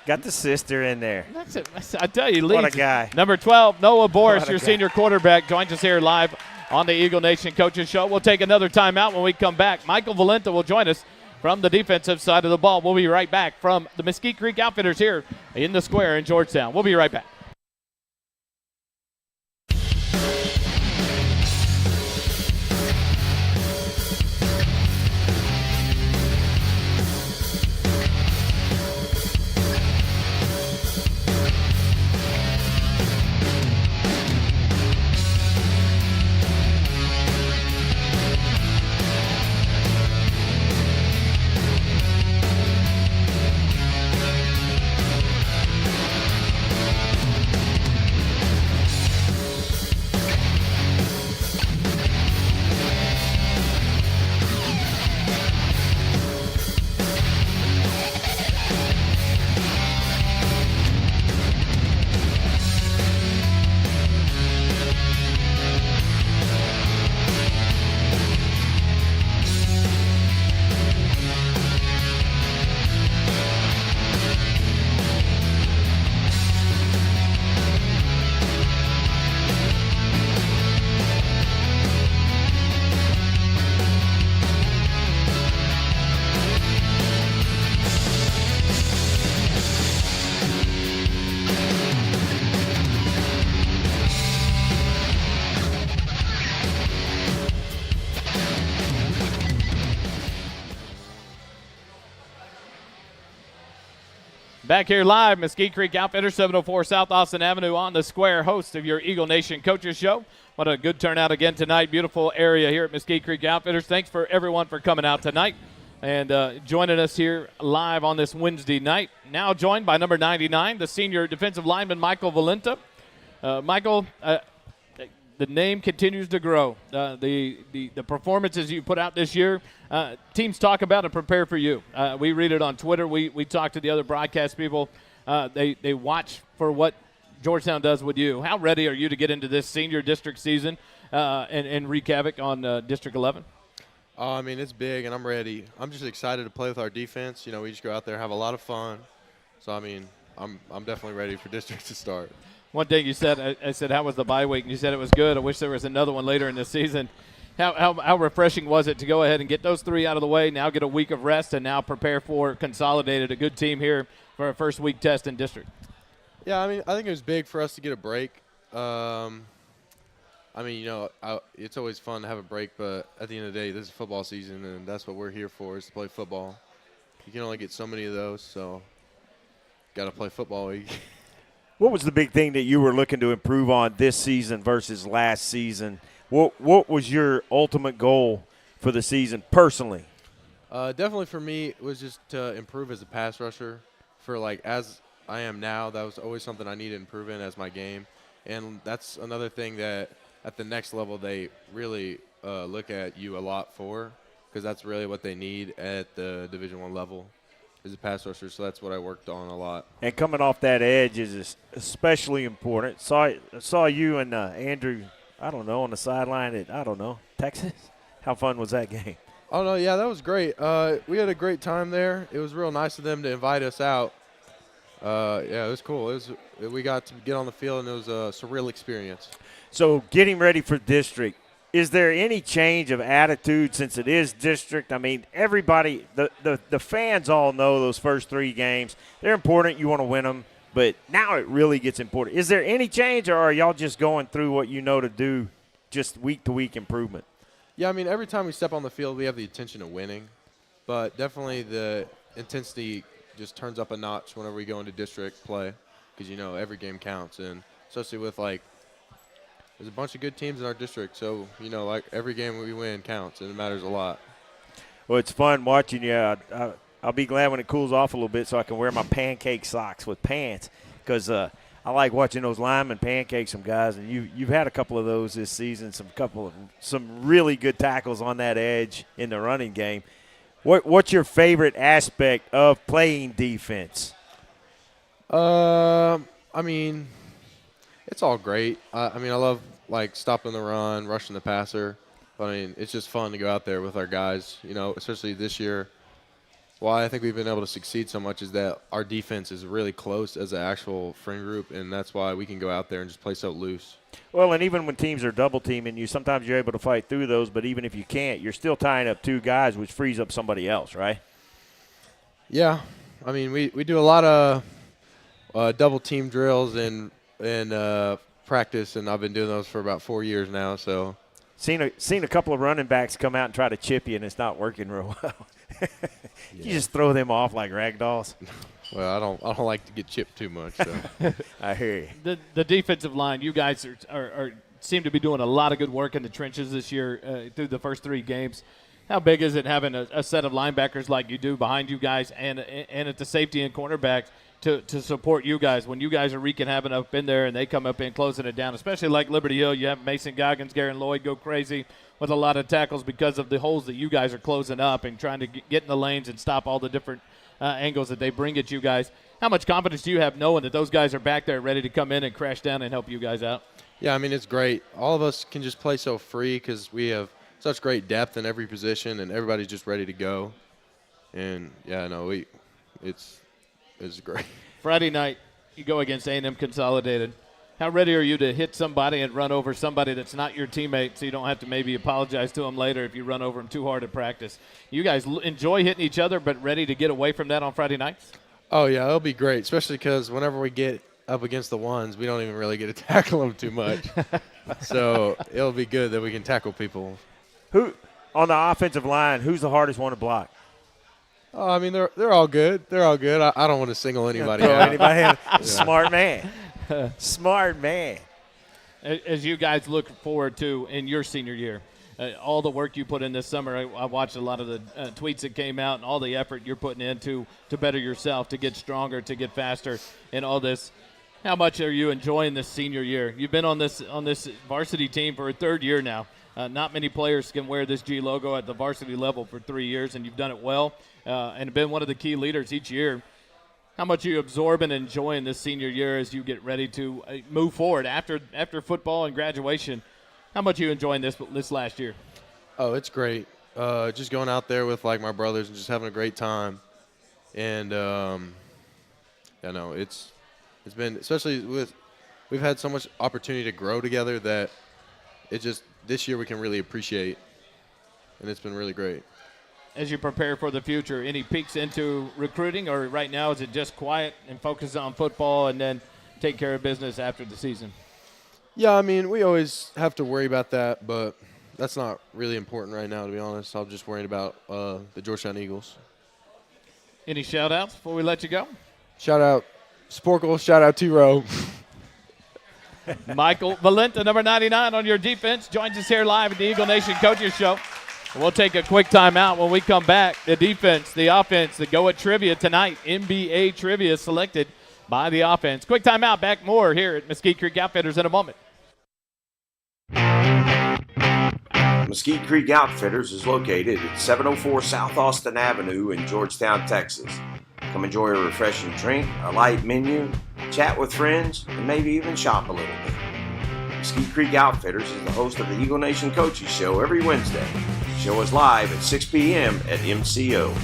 S3: Got the sister in there.
S2: That's it. I tell you,
S3: What a guy.
S2: Number 12, Noah Boris, your
S3: guy.
S2: senior quarterback, joins us here live on the Eagle Nation Coaches Show. We'll take another timeout when we come back. Michael Valenta will join us from the defensive side of the ball. We'll be right back from the Mesquite Creek Outfitters here in the square in Georgetown. We'll be right back. Back here live, Mesquite Creek Outfitters, 704 South Austin Avenue on the square, host of your Eagle Nation Coaches Show. What a good turnout again tonight. Beautiful area here at Mesquite Creek Outfitters. Thanks for everyone for coming out tonight and joining us here live on this Wednesday night. Now joined by number 99, the senior defensive lineman, Michael Valenta. Michael, the name continues to grow. The performances you put out this year, teams talk about and prepare for you. We read it on Twitter. We talk to the other broadcast people. They watch for what Georgetown does with you. How ready are you to get into this senior district season and wreak havoc on District 11?
S6: I mean, it's big, and I'm ready. I'm just excited to play with our defense. You know, we just go out there, have a lot of fun. So, I mean, I'm definitely ready for district to start.
S2: One thing you said, I said, how was the bye week? And you said it was good. I wish there was another one later in the season. How refreshing was it to go ahead and get those 3 out of the way, now get a week of rest, and now prepare for Consolidated, a good team here for our first week test in district?
S6: Yeah, I mean, I think it was big for us to get a break. It's always fun to have a break, but at the end of the day, this is football season, and that's what we're here for, is to play football. You can only get so many of those, so got to play football week.
S3: What was the big thing that you were looking to improve on this season versus last season? What was your ultimate goal for the season personally?
S6: Definitely for me, it was just to improve as a pass rusher. As I am now, that was always something I needed to improve in as my game. And that's another thing that at the next level they really look at you a lot for, because that's really what they need at the Division I level is a pass rusher. So that's what I worked on a lot.
S3: And coming off that edge is especially important. Saw you and Andrew, on the sideline at, Texas. How fun was that game?
S6: Oh, no, yeah, that was great. We had a great time there. It was real nice of them to invite us out. Yeah, it was cool. We got to get on the field, and it was a surreal experience.
S3: So getting ready for district, is there any change of attitude since it is district? I mean, everybody, the fans all know those first 3 games. They're important. You want to win them. But now it really gets important. Is there any change, or are y'all just going through what you know to do, just week-to-week improvement?
S6: Yeah, I mean, every time we step on the field, we have the intention of winning. But definitely the intensity just turns up a notch whenever we go into district play, because, every game counts. And especially with, there's a bunch of good teams in our district. So, every game we win counts, and it matters a lot.
S3: Well, it's fun watching you. I'll be glad when it cools off a little bit so I can wear my pancake socks with pants, because I like watching those linemen pancake some guys, and you've had a couple of those this season, some really good tackles on that edge in the running game. What's your favorite aspect of playing defense?
S6: I mean, it's all great. I love stopping the run, rushing the passer. But it's just fun to go out there with our guys, especially this year. Why I think we've been able to succeed so much is that our defense is really close as an actual friend group, and that's why we can go out there and just play so loose.
S3: Well, and even when teams are double teaming you, sometimes you're able to fight through those, but even if you can't, you're still tying up 2 guys, which frees up somebody else, right?
S6: Yeah. I mean, we do a lot of double team drills and practice, and I've been doing those for about 4 years now. So
S3: seen a couple of running backs come out and try to chip you, and it's not working real well. You just throw them off like rag dolls.
S6: Well, I don't like to get chipped too much. So.
S3: I hear you.
S2: The defensive line, you guys are seem to be doing a lot of good work in the trenches this year through the first 3 games. How big is it having a set of linebackers like you do behind you guys and at the safety and cornerback to support you guys when you guys are wreaking havoc up in there and they come up in closing it down, especially like Liberty Hill? You have Mason Goggins, Garen Lloyd go crazy with a lot of tackles because of the holes that you guys are closing up and trying to get in the lanes and stop all the different angles that they bring at you guys. How much confidence do you have knowing that those guys are back there ready to come in and crash down and help you guys out?
S6: Yeah, I mean, it's great. All of us can just play so free because we have such great depth in every position, and everybody's just ready to go. And, yeah, no, it's great.
S2: Friday night, you go against A&M Consolidated. How ready are you to hit somebody and run over somebody that's not your teammate so you don't have to maybe apologize to them later if you run over them too hard at practice? You guys enjoy hitting each other but ready to get away from that on Friday nights?
S6: Oh, yeah, it'll be great, especially because whenever we get up against the ones, we don't even really get to tackle them too much. So it'll be good that we can tackle people.
S3: Who on the offensive line, who's the hardest one to block?
S6: Oh, I mean, they're all good. They're all good. I don't want to single anybody out.
S3: Yeah. Smart man. Smart man.
S2: As you guys look forward to in your senior year, all the work you put in this summer, I watched a lot of the tweets that came out and all the effort you're putting in to better yourself, to get stronger, to get faster, and all this. How much are you enjoying this senior year? You've been on this varsity team for a 3rd year now. Not many players can wear this G logo at the varsity level for 3 years, and you've done it well and been one of the key leaders each year. How much are you absorbing and enjoying this senior year as you get ready to move forward after football and graduation? How much are you enjoying this last year?
S6: Oh, it's great. Just going out there with, my brothers and just having a great time. And, I know it's been, especially we've had so much opportunity to grow together that it just this year we can really appreciate, and it's been really great.
S2: As you prepare for the future, any peeks into recruiting, or right now is it just quiet and focus on football and then take care of business after the season?
S6: Yeah, I mean, we always have to worry about that, but that's not really important right now, to be honest. I'm just worried about the Georgetown Eagles.
S2: Any shout-outs before we let you go?
S6: Shout out Sporkle, shout out T-Row.
S2: Michael Valenta, number 99 on your defense, joins us here live at the Eagle Nation Coaches Show. We'll take a quick timeout. When we come back, the defense, the offense, the Go It Trivia tonight. NBA Trivia selected by the offense. Quick timeout. Back more here at Mesquite Creek Outfitters in a moment.
S1: Mesquite Creek Outfitters is located at 704 South Austin Avenue in Georgetown, Texas. Come enjoy a refreshing drink, a light menu, chat with friends, and maybe even shop a little bit. Mesquite Creek Outfitters is the host of the Eagle Nation Coaches Show every Wednesday. Show us live at 6 p.m. at MCO.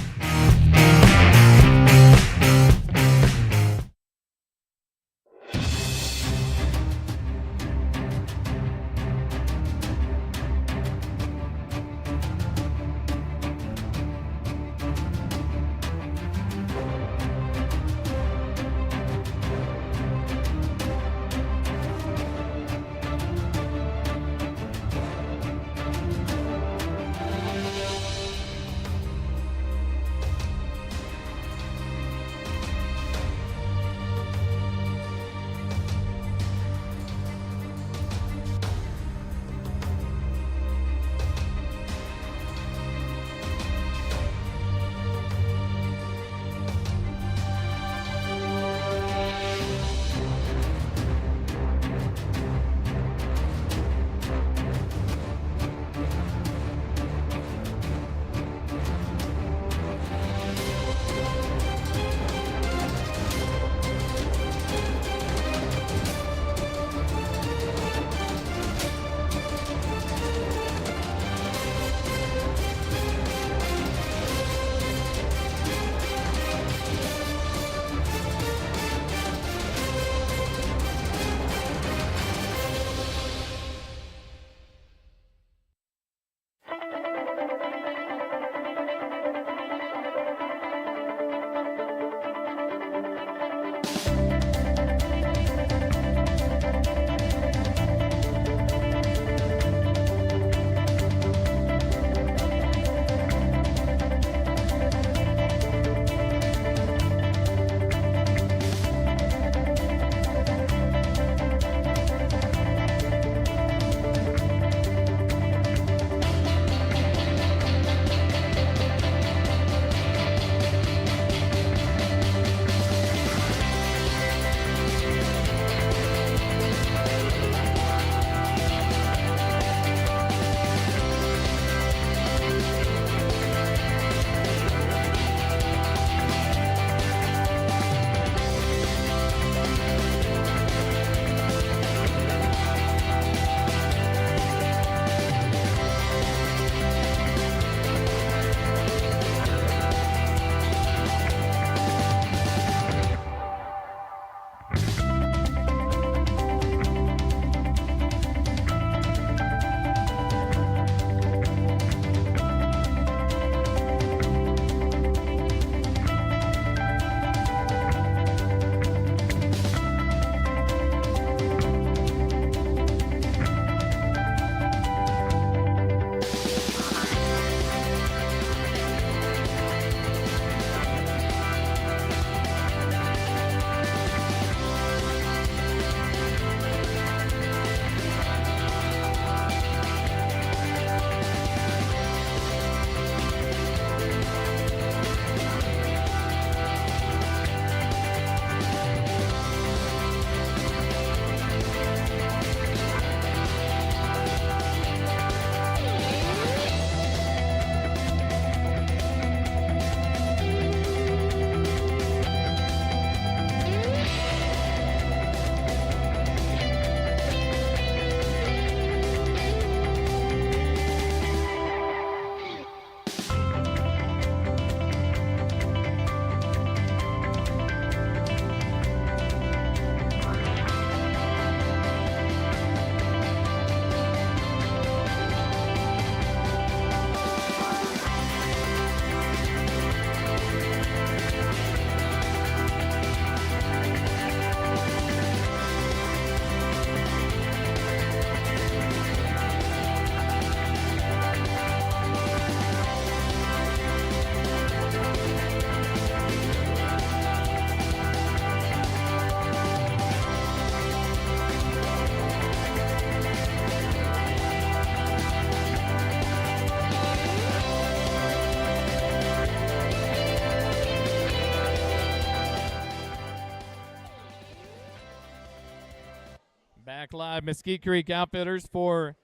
S2: Back live, Mesquite Creek Outfitters for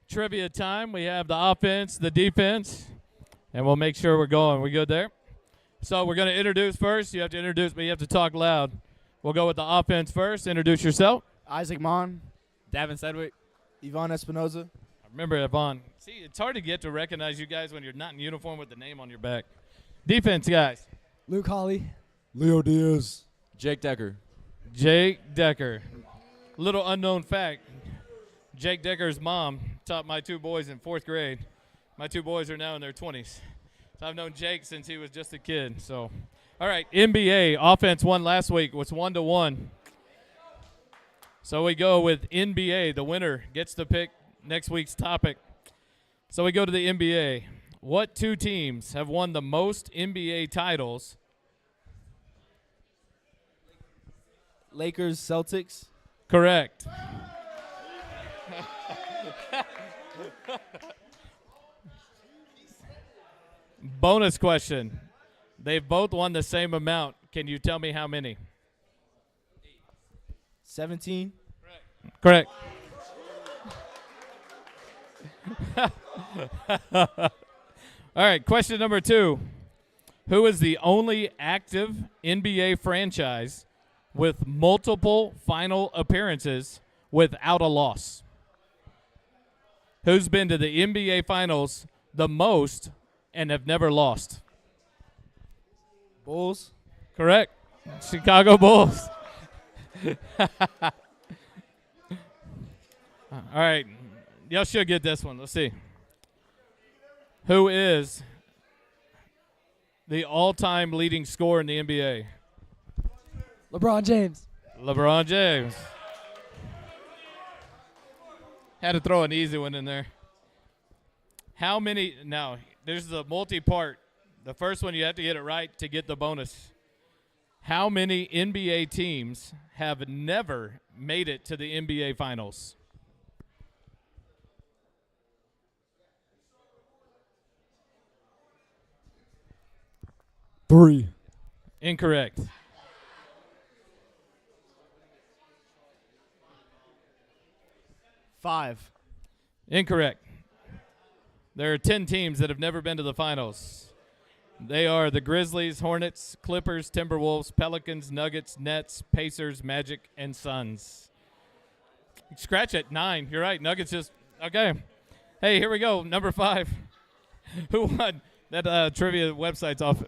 S2: trivia time. We have the offense, the defense, and we'll make sure we're going. We good there? So we're going to introduce first. You have to introduce, but you have to talk loud. We'll go with the offense first. Introduce yourself.
S7: Isaac Mon, Davin Sedgwick, Yvonne Espinoza.
S2: Remember, Yvonne. See, it's hard to get to recognize you guys when you're not in uniform with the name on your back. Defense, guys.
S7: Luke Holly,
S8: Leo Diaz.
S6: Jake Decker.
S2: Jake Decker. Little unknown fact, Jake Decker's mom taught my two boys in 4th grade. My two boys are now in their 20s. So I've known Jake since he was just a kid. So, all right, NBA. Offense won last week. Was 1-1. So we go with NBA. The winner gets to pick next week's topic. So we go to the NBA. What two teams have won the most NBA titles?
S7: Lakers, Celtics.
S2: Correct. Bonus question. They've both won the same amount. Can you tell me how many?
S7: 17.
S2: Correct. All right, question number 2. Who is the only active NBA franchise with multiple final appearances without a loss? Who's been to the NBA Finals the most and have never lost?
S7: Bulls.
S2: Correct. Chicago Bulls. All right. Y'all should get this one. Let's see. Who is the all-time leading scorer in the NBA?
S7: LeBron James.
S2: LeBron James. Had to throw an easy one in there. How many? Now, there's the multi-part. The first one you have to get it right to get the bonus. How many NBA teams have never made it to the NBA Finals?
S8: 3.
S2: Incorrect.
S7: Five.
S2: Incorrect. There are 10 teams that have never been to the finals. They are the Grizzlies, Hornets, Clippers, Timberwolves, Pelicans, Nuggets, Nets, Pacers, Magic, and Suns. Scratch it. 9. You're right. Nuggets just okay. Hey, here we go. Number 5. Who won? That trivia website's off.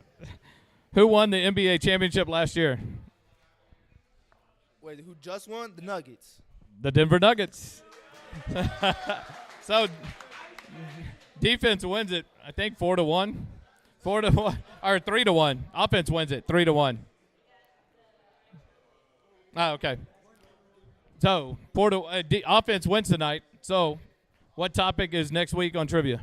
S2: Who won the NBA championship last year?
S7: Wait, who just won? The Nuggets.
S2: The Denver Nuggets. So defense wins it, I think 4-1. 4-1 or 3-1. Offense wins it 3-1. Oh, okay. So offense wins tonight. So what topic is next week on trivia?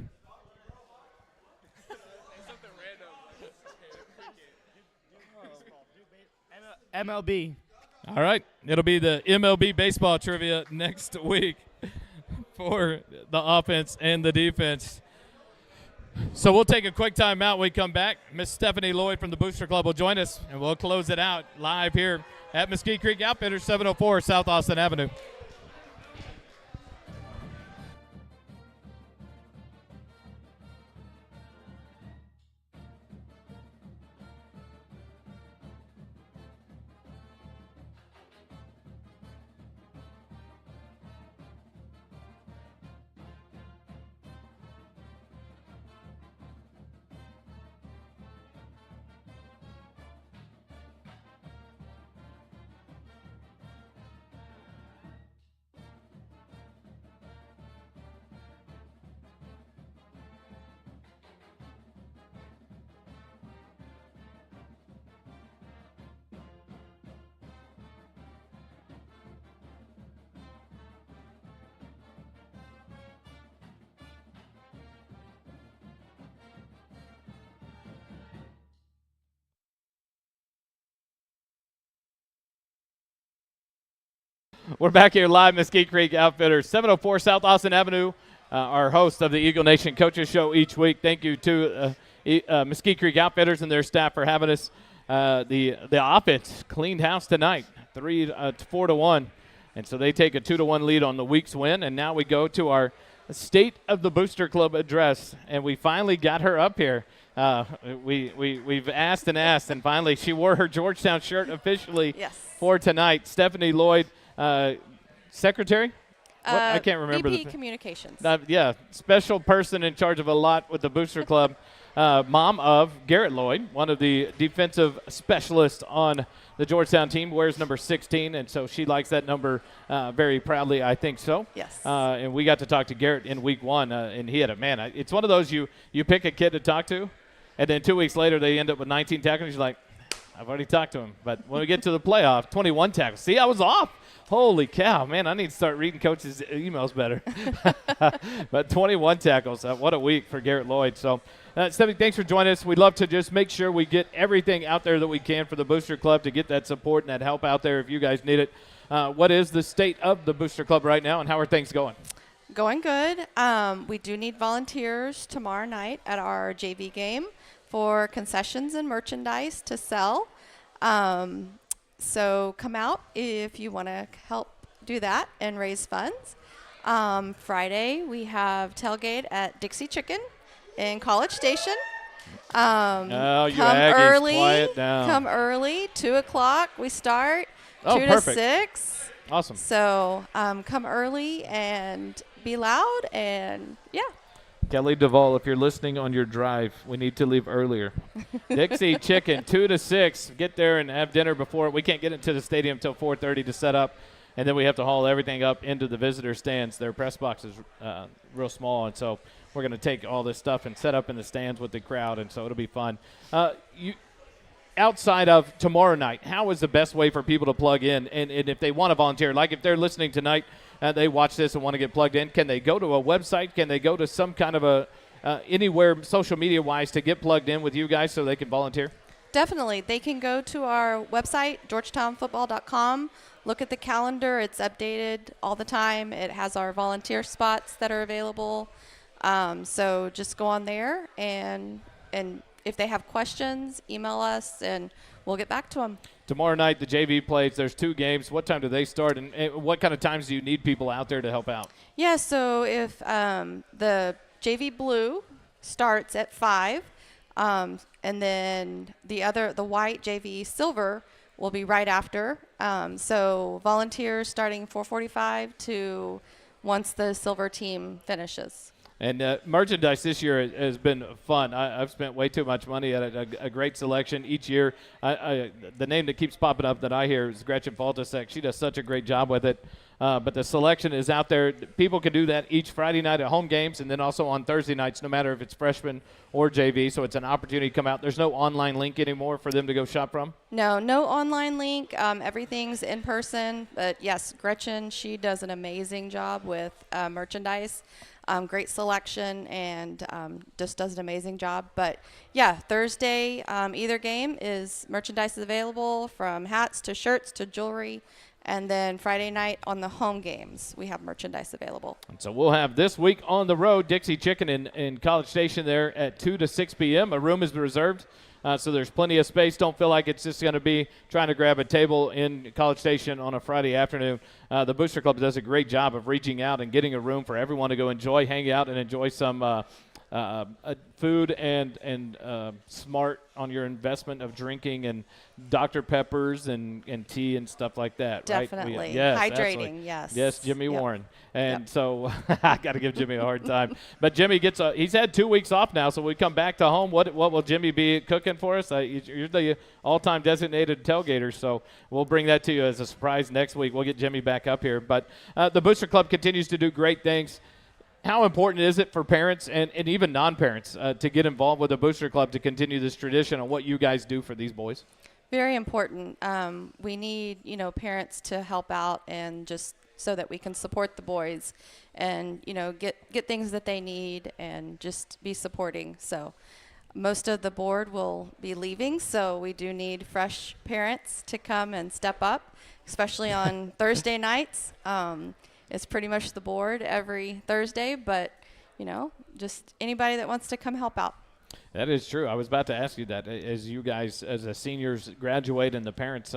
S7: MLB.
S2: All right. It'll be the MLB baseball trivia next week for the offense and the defense. So we'll take a quick time out when we come back. Miss Stephanie Lloyd from the Booster Club will join us, and we'll close it out live here at Mesquite Creek Outfitters, 704 South Austin Avenue. We're back here live, Mesquite Creek Outfitters, 704 South Austin Avenue. Our host of the Eagle Nation Coaches Show each week. Thank you to Mesquite Creek Outfitters and their staff for having us. The offense cleaned house tonight, 4-1. And so they take a 2-1 lead on the week's win. And now we go to our State of the Booster Club address, and we finally got her up here. We've asked, and finally she wore her Georgetown shirt officially for tonight. Stephanie Lloyd, secretary? I can't remember.
S8: VP Communications.
S2: Special person in charge of a lot with the Booster Club. Mom of Garrett Lloyd, one of the defensive specialists on the Georgetown team, wears number 16, and so she likes that number very proudly, I think so.
S8: Yes.
S2: And we got to talk to Garrett in week 1, and he had it's one of those you pick a kid to talk to, and then 2 weeks later they end up with 19 tackles. You're like, I've already talked to him. But when we get to the playoff, 21 tackles. See, I was off. Holy cow, man, I need to start reading coaches' emails better. But 21 tackles, what a week for Garrett Lloyd. So, Stephanie, thanks for joining us. We'd love to just make sure we get everything out there that we can for the Booster Club to get that support and that help out there if you guys need it. What is the state of the Booster Club right now, and how are things going?
S8: Going good. We do need volunteers tomorrow night at our JV game for concessions and merchandise to sell. So come out if you want to help do that and raise funds. Friday, we have tailgate at Dixie Chicken in College Station. Come early.
S2: Quiet down.
S8: Come early. 2 o'clock we start. 2 to
S2: perfect.
S8: 6.
S2: Awesome.
S8: So come early and be loud, and
S2: Kelly Duvall, if you're listening on your drive, we need to leave earlier. Dixie Chicken, 2 to 6. Get there and have dinner before. We can't get into the stadium until 4:30 to set up, and then we have to haul everything up into the visitor stands. Their press box is real small, and so we're going to take all this stuff and set up in the stands with the crowd, and so it'll be fun. Outside of tomorrow night, how is the best way for people to plug in? And if they want to volunteer, like if they're listening tonight, they watch this and want to get plugged in, can they go to a website? Can they go to some kind of anywhere social media-wise to get plugged in with you guys so they can volunteer?
S8: Definitely. They can go to our website, georgetownfootball.com, look at the calendar. It's updated all the time. It has our volunteer spots that are available. So just go on there, and if they have questions, email us, and we'll get back to them.
S2: Tomorrow night, the JV plays. There's 2 games. What time do they start, and what kind of times do you need people out there to help out?
S8: Yeah, so if the JV Blue starts at 5, and then the white JV Silver will be right after. So volunteers starting 4:45 to once the Silver team finishes.
S2: And merchandise this year has been fun. I've spent way too much money at a great selection each year. The name that keeps popping up that I hear is Gretchen Faltasek. She does such a great job with it. But the selection is out there. People can do that each Friday night at home games and then also on Thursday nights, no matter if it's freshman or JV. So it's an opportunity to come out. There's no online link anymore for them to go shop from?
S8: No online link. Everything's in person. But, yes, Gretchen, she does an amazing job with merchandise. Great selection, and just does an amazing job. But, yeah, Thursday, either game is merchandise is available, from hats to shirts to jewelry. And then Friday night on the home games, we have merchandise available.
S2: And so we'll have this week on the road, Dixie Chicken in College Station there at 2 to 6 p.m. A room is reserved, so there's plenty of space. Don't feel like it's just going to be trying to grab a table in College Station on a Friday afternoon. The Booster Club does a great job of reaching out and getting a room for everyone to go enjoy, hang out, and enjoy some food and smart on your investment of drinking and Dr. Peppers and tea and stuff like that.
S8: Definitely.
S2: Right? Yes,
S8: hydrating,
S2: absolutely.
S8: yes.
S2: Yes, Jimmy
S8: Yep.
S2: Warren. And
S8: Yep.
S2: so I got to give Jimmy a hard time. But Jimmy he's had 2 weeks off now, so we come back to home. What will Jimmy be cooking for us? You're the all-time designated tailgater, so we'll bring that to you as a surprise next week. We'll get Jimmy back up here. But the Booster Club continues to do great things. How important is it for parents and even non-parents to get involved with the Booster Club to continue this tradition and what you guys do for these boys?
S8: Very important. We need, parents to help out, and just so that we can support the boys and, get things that they need and just be supporting. So most of the board will be leaving, so we do need fresh parents to come and step up, especially on Thursday nights. It's pretty much the board every Thursday, but, just anybody that wants to come help out.
S2: That is true. I was about to ask you that. As you guys, as the seniors graduate and the parents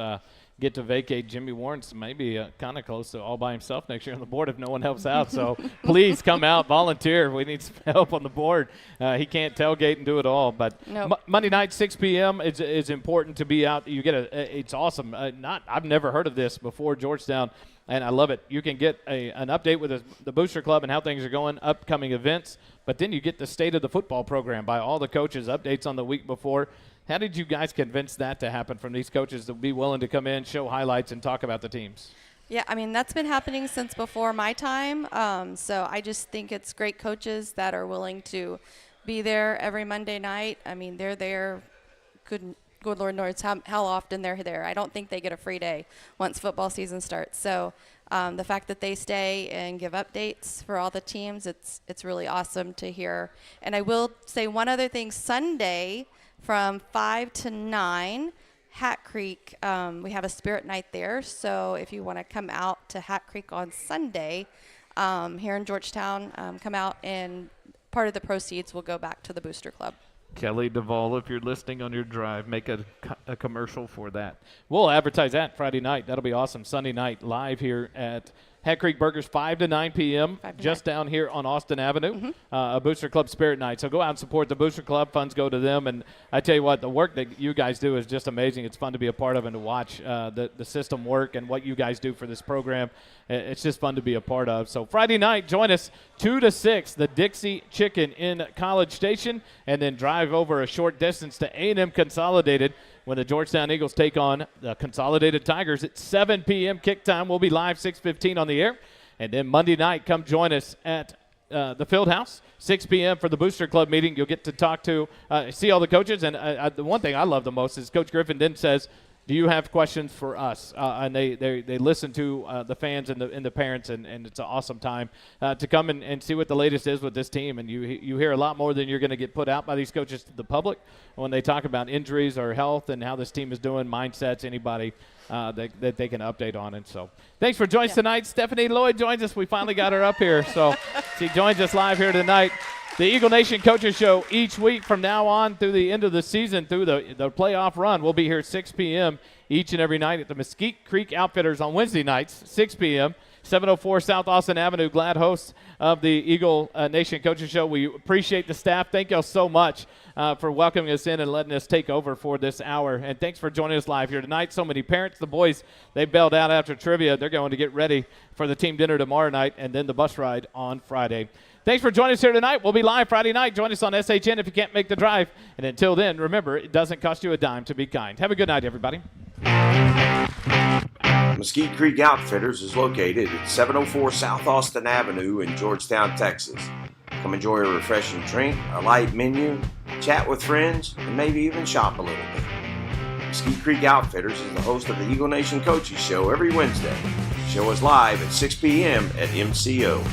S2: get to vacate Jimmy Warren's maybe kind of close to all by himself next year on the board if no one helps out. So please come out, volunteer. We need some help on the board. He can't tailgate and do it all. But
S8: Nope.
S2: Monday night, 6 p.m. is important to be out. You get it's awesome. I've never heard of this before Georgetown, and I love it. You can get an update with the Booster Club and how things are going, upcoming events, but then you get the state of the football program by all the coaches, updates on the week before. How did you guys convince that to happen from these coaches to be willing to come in, show highlights, and talk about the teams?
S8: Yeah, I mean, that's been happening since before my time. So I just think it's great coaches that are willing to be there every Monday night. I mean, they're there. Good Lord knows how often they're there. I don't think they get a free day once football season starts. So the fact that they stay and give updates for all the teams, it's really awesome to hear. And I will say one other thing. Sunday from 5 to 9, Hat Creek, we have a spirit night there. So if you want to come out to Hat Creek on Sunday here in Georgetown, come out, and part of the proceeds will go back to the Booster Club.
S2: Kelly Duvall, if you're listening on your drive, make a commercial for that. We'll advertise that Friday night. That'll be awesome. Sunday night, live here at Hat Creek Burgers, 5 to 9 p.m., just down here on Austin Avenue, a Booster Club Spirit Night. So go out and support the Booster Club. Funds go to them. And I tell you what, the work that you guys do is just amazing. It's fun to be a part of and to watch the system work and what you guys do for this program. It's just fun to be a part of. So Friday night, join us 2 to 6, the Dixie Chicken in College Station, and then drive over a short distance to A&M Consolidated when the Georgetown Eagles take on the Consolidated Tigers at 7 p.m. kick time. We'll be live 6:15 on the air. And then Monday night, come join us at the Fieldhouse, 6 p.m. for the Booster Club meeting. You'll get to talk to, see all the coaches. And the one thing I love the most is Coach Griffin then says, do you have questions for us? And they listen to the fans and the parents, and it's an awesome time to come and see what the latest is with this team. And you hear a lot more than you're going to get put out by these coaches to the public when they talk about injuries or health and how this team is doing, mindsets, anybody that they can update on. And so thanks for joining us tonight. Stephanie Lloyd joins us. We finally got her up here. So she joins us live here tonight. The Eagle Nation Coaches Show each week from now on through the end of the season, through the playoff run. We'll be here at 6 p.m. each and every night at the Mesquite Creek Outfitters on Wednesday nights, 6 p.m., 704 South Austin Avenue. Glad hosts of the Eagle Nation Coaches Show. We appreciate the staff. Thank y'all so much for welcoming us in and letting us take over for this hour. And thanks for joining us live here tonight. So many parents, the boys, they bailed out after trivia. They're going to get ready for the team dinner tomorrow night and then the bus ride on Friday. Thanks for joining us here tonight. We'll be live Friday night. Join us on SHN if you can't make the drive. And until then, remember, it doesn't cost you a dime to be kind. Have a good night, everybody.
S1: Mesquite Creek Outfitters is located at 704 South Austin Avenue in Georgetown, Texas. Come enjoy a refreshing drink, a light menu, chat with friends, and maybe even shop a little bit. Mesquite Creek Outfitters is the host of the Eagle Nation Coaches Show every Wednesday. Show us live at 6 p.m. at MCO.